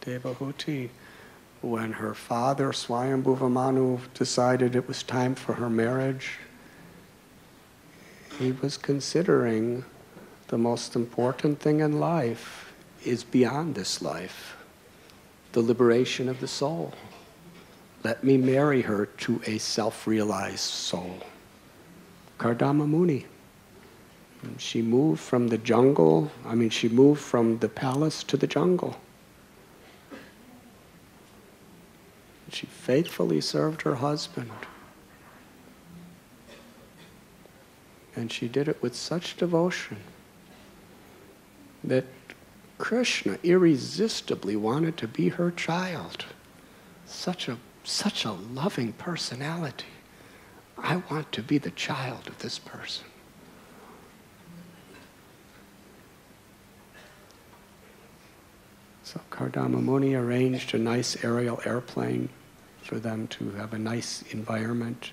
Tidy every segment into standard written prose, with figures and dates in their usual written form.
Devahuti, when her father, Swayambhuva Manu, decided it was time for her marriage, he was considering the most important thing in life is beyond this life, the liberation of the soul. Let me marry her to a self-realized soul. Kardama Muni. She moved from the jungle, she moved from the palace to the jungle. She faithfully served her husband. And she did it with such devotion that Krishna irresistibly wanted to be her child. Such a loving personality. I want to be the child of this person. So Kardama Muni arranged a nice aerial airplane for them to have a nice environment.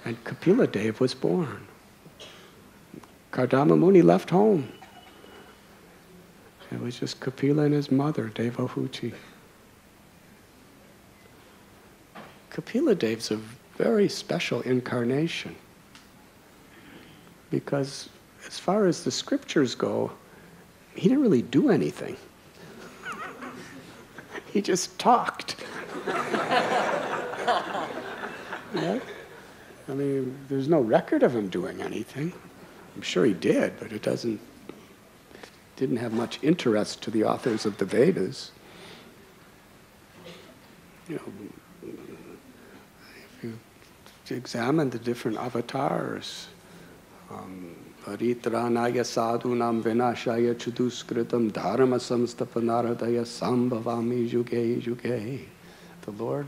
And Kapila Dev was born. Kardama Muni left home. It was just Kapila and his mother, Devahuti. Kapila Dev's a very special incarnation because as far as the scriptures go, he didn't really do anything. He just talked. Yeah? There's no record of him doing anything. I'm sure he did, but it didn't have much interest to the authors of the Vedas. If you examine the different avatars, Paritranaya sadhunam vinashaya chuduskritam dharma samstapanaradaya sambhavami yuge yuge. The Lord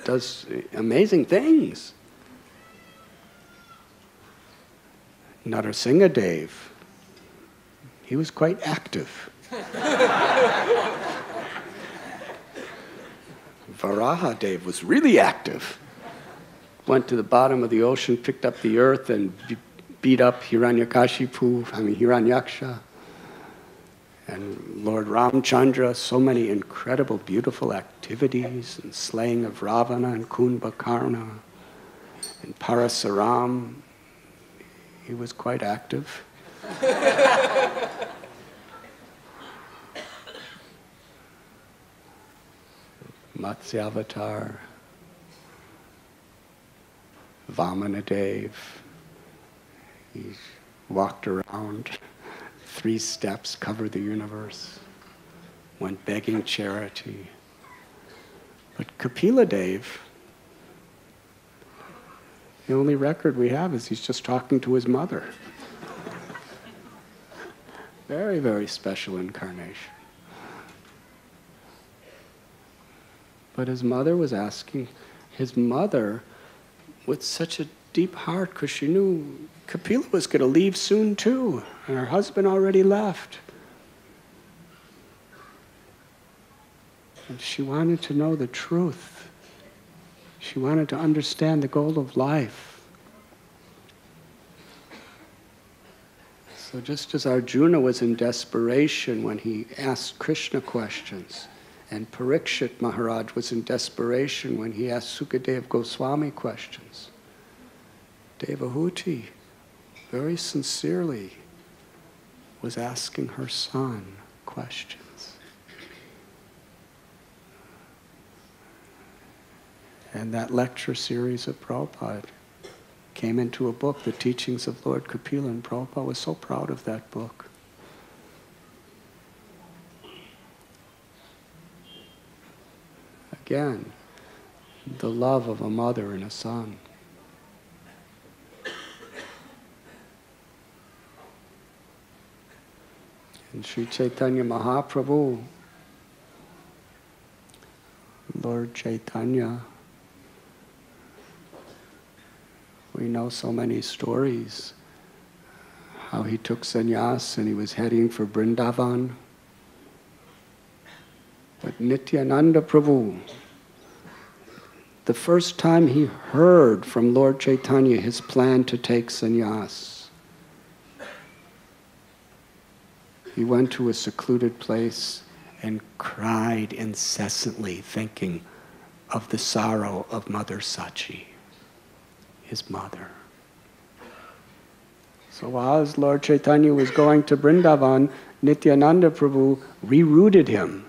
does amazing things. Narasingha Dev, he was quite active. Varaha Dev was really active. Went to the bottom of the ocean, picked up the earth, and beat up Hiranyaksha. And Lord Ramchandra, so many incredible, beautiful activities, and slaying of Ravana and Kumbhakarna, and Parasaram. He was quite active. Matsya-avatar, Vamanadev. He walked around, 3 steps, covered the universe, went begging charity. But Kapila Dev, the only record we have is he's just talking to his mother. Very, very special incarnation. But his mother was asking, his mother, with such a deep heart, because she knew Kapila was going to leave soon too, and her husband already left. And she wanted to know the truth. She wanted to understand the goal of life. So just as Arjuna was in desperation when he asked Krishna questions, and Parikshit Maharaj was in desperation when he asked Sukadev Goswami questions, Devahuti very sincerely was asking her son questions. And that lecture series of Prabhupada came into a book, The Teachings of Lord Kapila, and Prabhupada was so proud of that book. Again, the love of a mother and a son. And Sri Chaitanya Mahaprabhu, Lord Chaitanya, we know so many stories, how he took sannyas and he was heading for Vrindavan. But Nityananda Prabhu, the first time he heard from Lord Chaitanya his plan to take sannyas, he went to a secluded place and cried incessantly, thinking of the sorrow of Mother Sachi, his mother. So as Lord Chaitanya was going to Vrindavan, Nityananda Prabhu rerouted him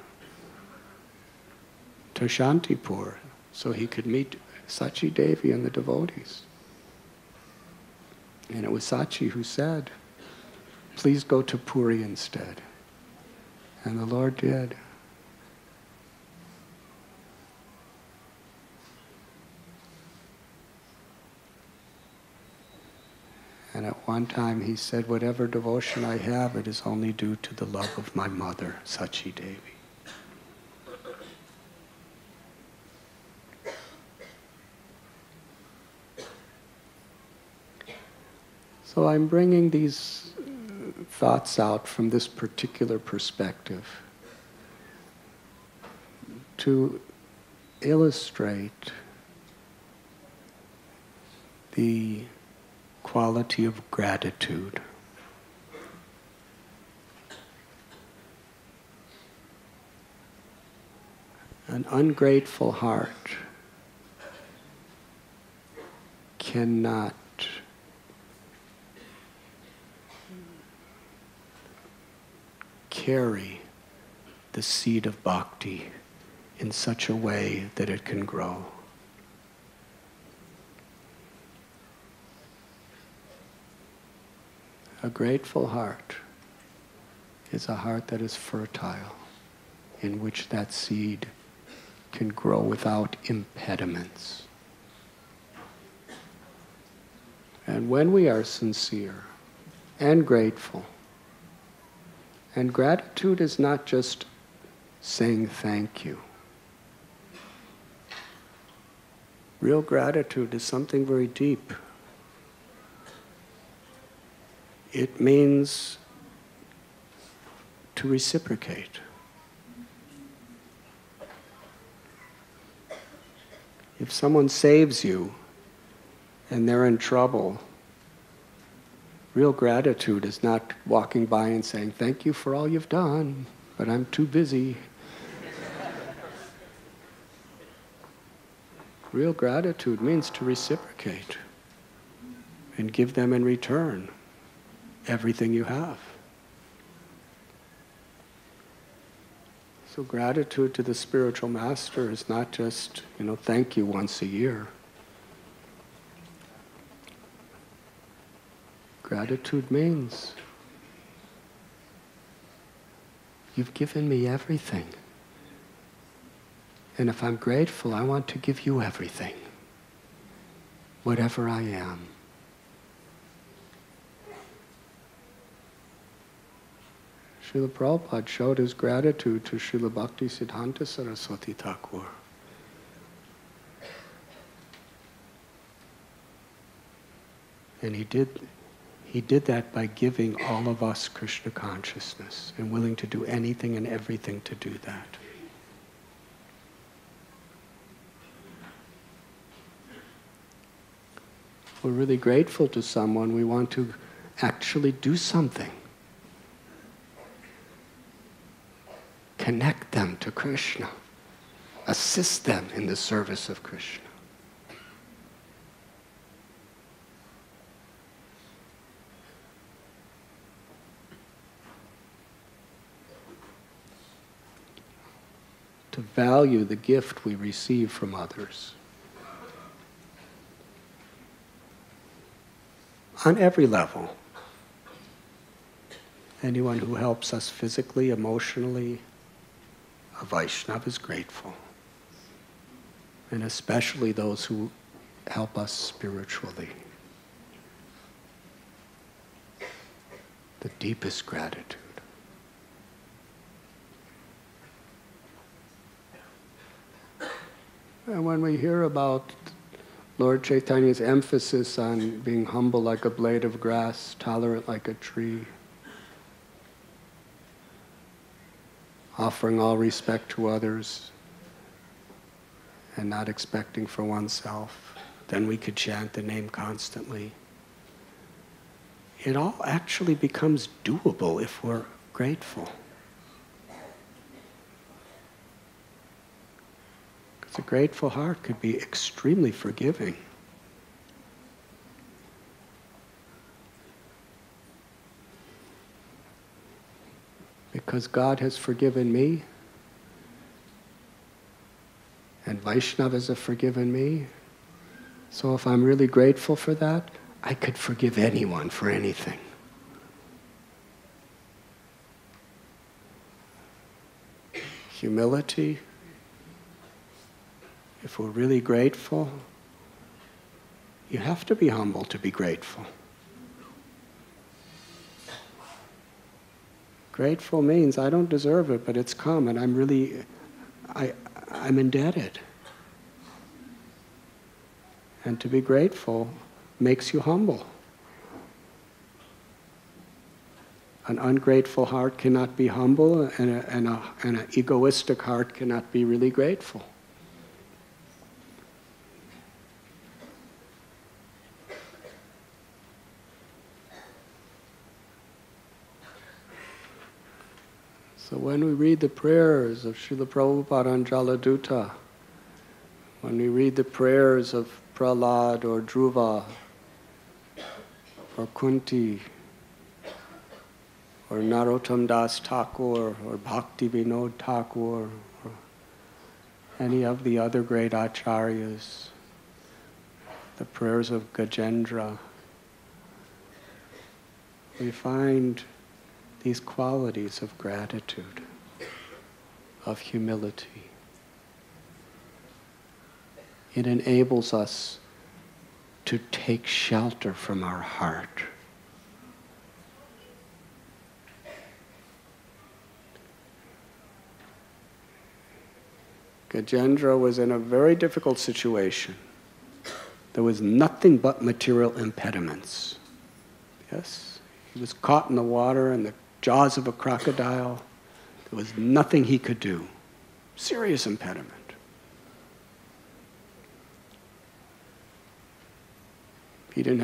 to Shantipur so he could meet Sachi Devi and the devotees. And it was Sachi who said, please go to Puri instead. And the Lord did. And at one time he said, whatever devotion I have, it is only due to the love of my mother, Sachi Devi. So I'm bringing these thoughts out from this particular perspective to illustrate the quality of gratitude. An ungrateful heart cannot carry the seed of bhakti in such a way that it can grow. A grateful heart is a heart that is fertile, in which that seed can grow without impediments. And when we are sincere and grateful, and gratitude is not just saying thank you. Real gratitude is something very deep. It means to reciprocate. If someone saves you and they're in trouble, real gratitude is not walking by and saying, thank you for all you've done, but I'm too busy. Real gratitude means to reciprocate and give them in return everything you have. So gratitude to the spiritual master is not just, thank you once a year. Gratitude means you've given me everything. And if I'm grateful, I want to give you everything, whatever I am. Srila Prabhupada showed his gratitude to Srila Bhakti Siddhanta Saraswati Thakur. And he did that by giving all of us Krishna consciousness and willing to do anything and everything to do that. If we're really grateful to someone, we want to actually do something. Connect them to Krishna. Assist them in the service of Krishna. To value the gift we receive from others. On every level. Anyone who helps us physically, emotionally, a Vaishnava is grateful. And especially those who help us spiritually. The deepest gratitude. And when we hear about Lord Chaitanya's emphasis on being humble like a blade of grass, tolerant like a tree, offering all respect to others, and not expecting for oneself, then we could chant the name constantly. It all actually becomes doable if we're grateful. A grateful heart could be extremely forgiving. Because God has forgiven me, and Vaishnavas have forgiven me. So if I'm really grateful for that, I could forgive anyone for anything. Humility. If we're really grateful, you have to be humble to be grateful. Grateful means I don't deserve it, but it's come, and I'm indebted. And to be grateful makes you humble. An ungrateful heart cannot be humble, and an egoistic heart cannot be really grateful. So when we read the prayers of Srila Prabhupada and Jaladutta, when we read the prayers of Prahlad or Dhruva or Kunti or Narottam Das Thakur or Bhakti Vinod Thakur or any of the other great acharyas, the prayers of Gajendra, we find these qualities of gratitude, of humility. It enables us to take shelter from our heart. Gajendra was in a very difficult situation. There was nothing but material impediments. Yes? He was caught in the water in the jaws of a crocodile. There was nothing he could do. Serious impediment. He didn't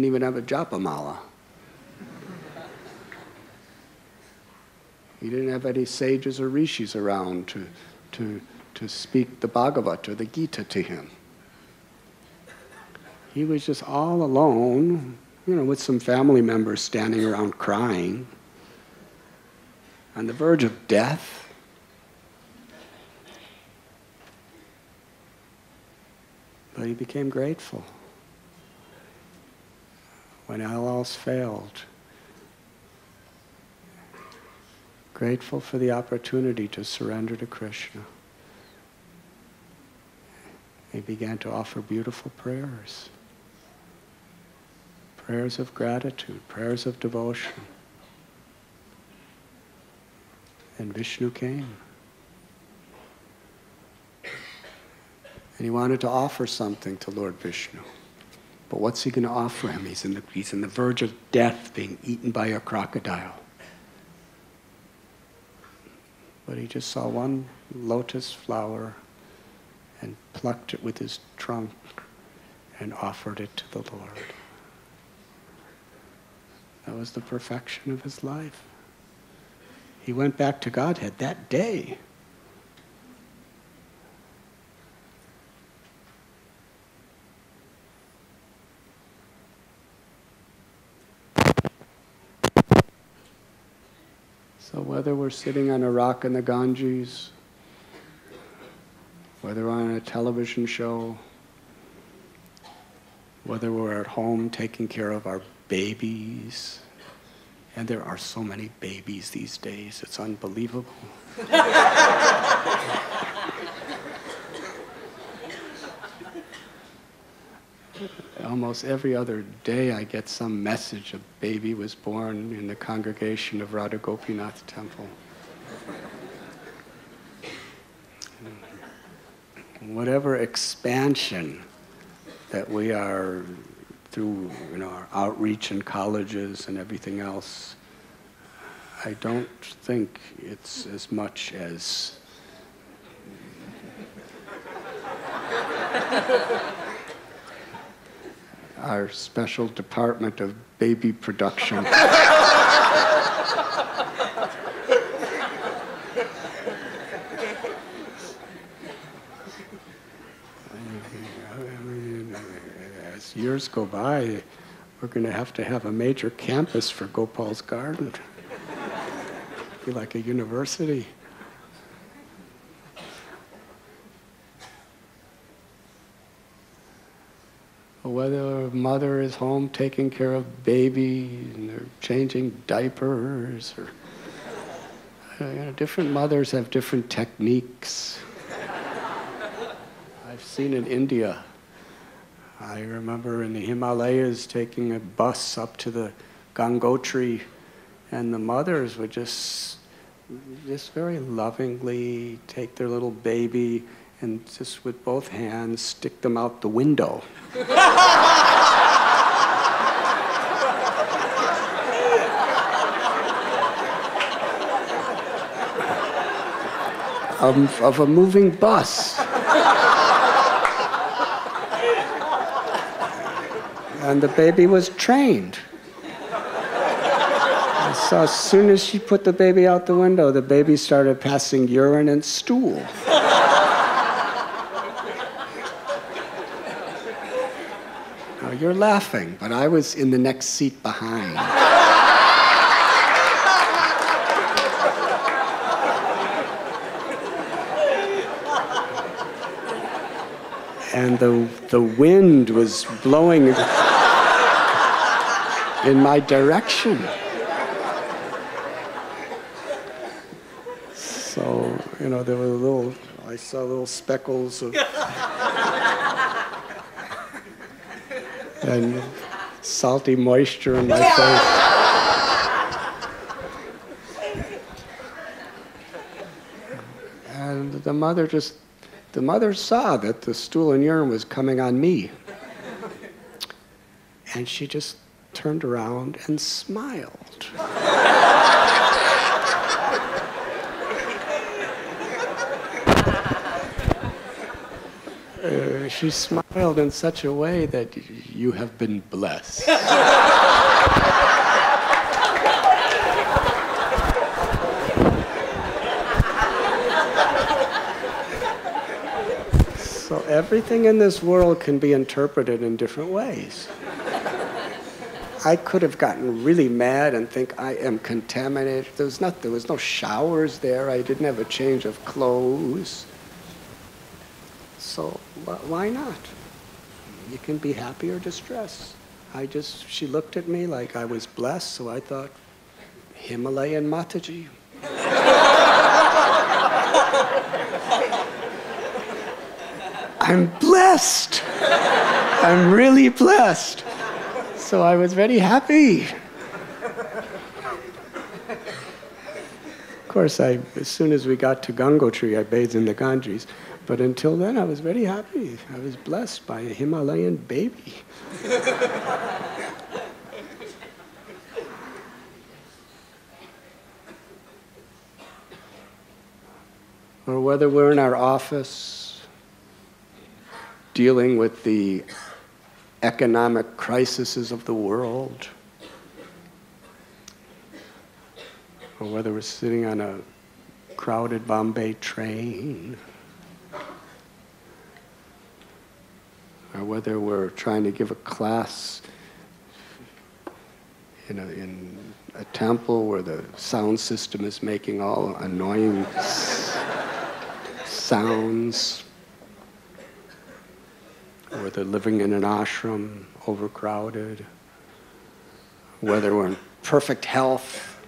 even have a japamala. He didn't have any sages or rishis around to speak the Bhagavad or the Gita to him. He was just all alone, with some family members standing around crying, on the verge of death. But he became grateful when all else failed. Grateful for the opportunity to surrender to Krishna. He began to offer beautiful prayers. Prayers of gratitude, prayers of devotion. And Vishnu came. And he wanted to offer something to Lord Vishnu. But what's he going to offer him? He's in the verge of death, being eaten by a crocodile. But he just saw one lotus flower and plucked it with his trunk and offered it to the Lord. That was the perfection of his life. He went back to Godhead that day. So whether we're sitting on a rock in the Ganges, whether we're on a television show, whether we're at home taking care of our babies, and there are so many babies these days, it's unbelievable. Almost every other day I get some message a baby was born in the congregation of Radha Gopinath Temple. Whatever expansion that we are through our outreach in colleges and everything else, I don't think it's as much as our special department of baby production. as years go by, we're going to have a major campus for Gopal's garden. Be like a university. Whether a mother is home taking care of baby and they're changing diapers, or different mothers have different techniques. I've seen in India. I remember in the Himalayas taking a bus up to the Gangotri, and the mothers would just very lovingly take their little baby and just with both hands stick them out the window. Of a moving bus. And the baby was trained. So as soon as she put the baby out the window, the baby started passing urine and stool. Now you're laughing, but I was in the next seat behind. And the wind was blowing in my direction. So, there were I saw little speckles of and salty moisture in my face. And the mother saw that the stool and urine was coming on me. And she just turned around and smiled. She smiled in such a way that you have been blessed. So everything in this world can be interpreted in different ways. I could have gotten really mad and think I am contaminated. There was no showers there. I didn't have a change of clothes. So why not? You can be happy or distressed. She looked at me like I was blessed, so I thought, Himalayan Mataji. I'm blessed. I'm really blessed. So I was very happy. Of course, as soon as we got to Gangotri, I bathed in the Ganges. But until then, I was very happy. I was blessed by a Himalayan baby. Or whether we're in our office dealing with the economic crises of the world, or whether we're sitting on a crowded Bombay train, or whether we're trying to give a class in a temple where the sound system is making all annoying sounds, or they're living in an ashram, overcrowded, whether we're in perfect health,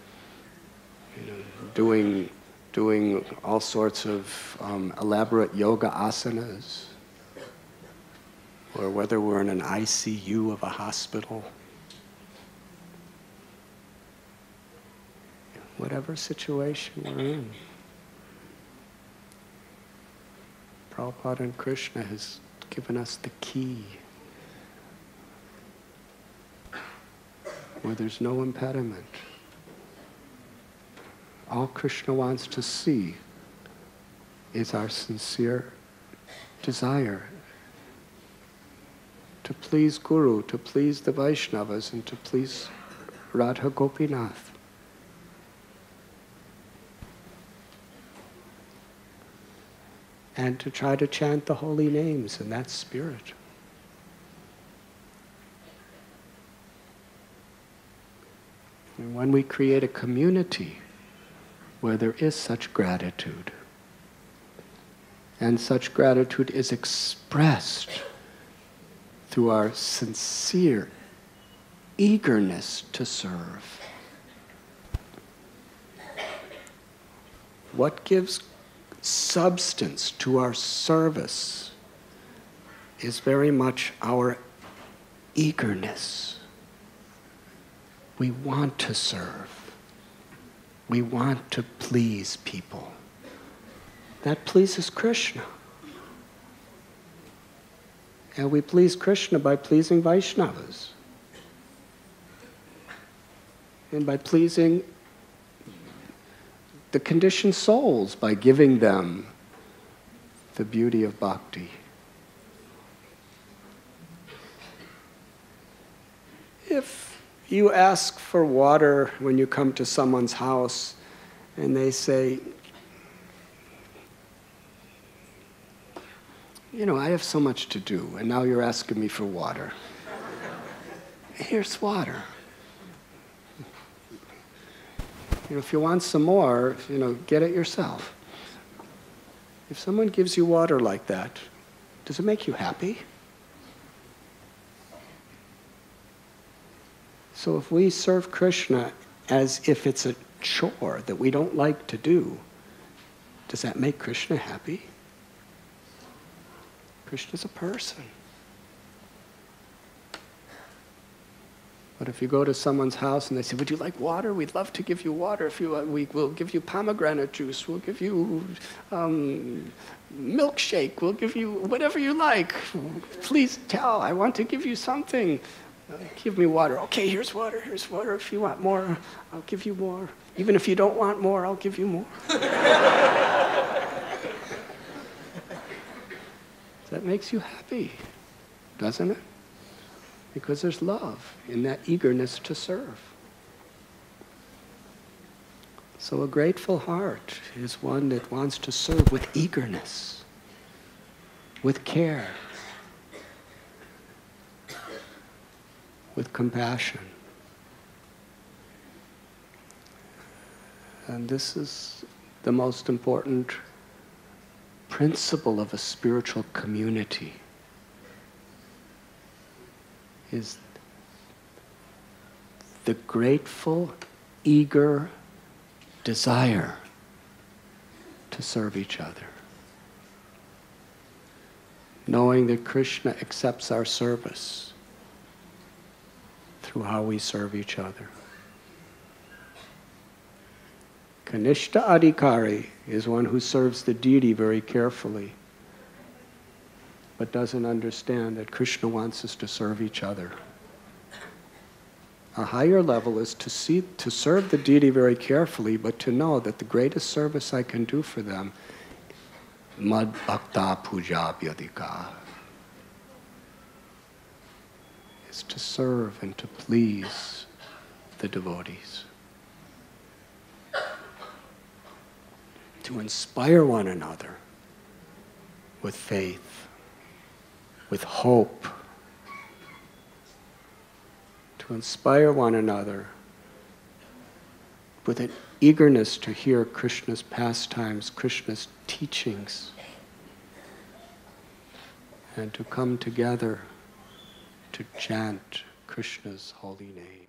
doing all sorts of elaborate yoga asanas, or whether we're in an ICU of a hospital. Whatever situation we're in. Prabhupada and Krishna has given us the key, where there's no impediment. All Krishna wants to see is our sincere desire to please Guru, to please the Vaishnavas, and to please Radha Gopinath. And to try to chant the holy names in that spirit. And when we create a community where there is such gratitude, and such gratitude is expressed through our sincere eagerness to serve. What gives substance to our service is very much our eagerness. We want to serve. We want to please people. That pleases Krishna. And we please Krishna by pleasing Vaishnavas. And by pleasing the conditioned souls, by giving them the beauty of bhakti. If you ask for water when you come to someone's house and they say, I have so much to do, and now you're asking me for water. Here's water. If you want some more, get it yourself. If someone gives you water like that, does it make you happy? So if we serve Krishna as if it's a chore that we don't like to do, does that make Krishna happy? Krishna's a person. But if you go to someone's house and they say, would you like water? We'd love to give you water. If you we'll give you pomegranate juice. We'll give you milkshake. We'll give you whatever you like. Please tell. I want to give you something. Give me water. Okay, here's water. Here's water. If you want more, I'll give you more. Even if you don't want more, I'll give you more. That makes you happy, doesn't it? Because there's love in that eagerness to serve. So a grateful heart is one that wants to serve with eagerness, with care, with compassion. And this is the most important principle of a spiritual community, is the grateful, eager desire to serve each other. Knowing that Krishna accepts our service through how we serve each other. Kanishta Adhikari is one who serves the deity very carefully, but doesn't understand that Krishna wants us to serve each other. A higher level is to serve the deity very carefully, but to know that the greatest service I can do for them, mad bhakta puja vyadika, is to serve and to please the devotees. To inspire one another with faith, with hope, to inspire one another with an eagerness to hear Krishna's pastimes, Krishna's teachings, and to come together to chant Krishna's holy name.